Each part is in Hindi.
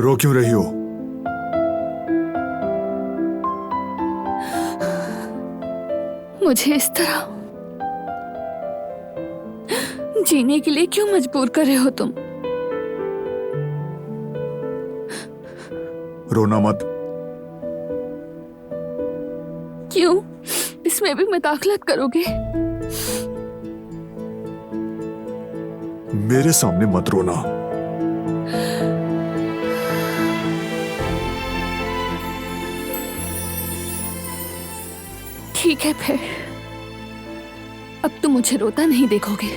रो क्यों रही हो? मुझे इस तरह जीने के लिए क्यों मजबूर कर रहे हो तुम? रोना मत। क्यों? इसमें भी मदाखलत करोगे? मेरे सामने मत रोना। ठीक है फिर, अब तुम मुझे रोता नहीं देखोगे।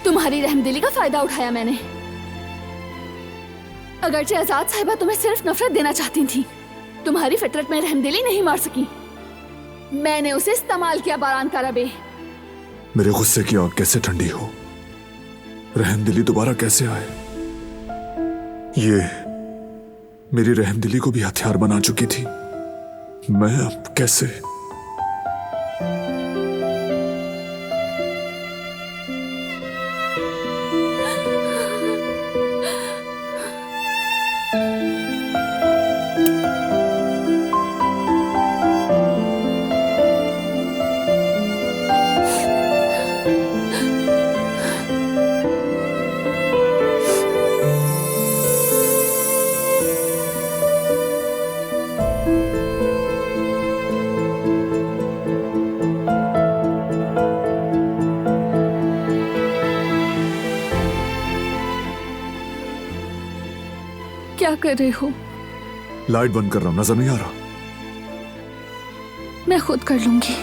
तुम्हारी रहमदिली का फायदा उठाया मैंने। अगरचे आजाद साहिबा तुम्हें सिर्फ नफरत देना चाहती थी, तुम्हारी फितरत में रहमदिली नहीं मार सकी। मैंने उसे इस्तेमाल किया बारान का रबे। मेरे गुस्से की आग कैसे ठंडी हो, रहमदिली दोबारा कैसे आए? ये मेरी रहमदिली को भी हथियार बना चुकी थी। मैं अब कैसे? क्या कर रहे हो? लाइट बंद कर रहा हूं, नजर नहीं आ रहा? मैं खुद कर लूंगी।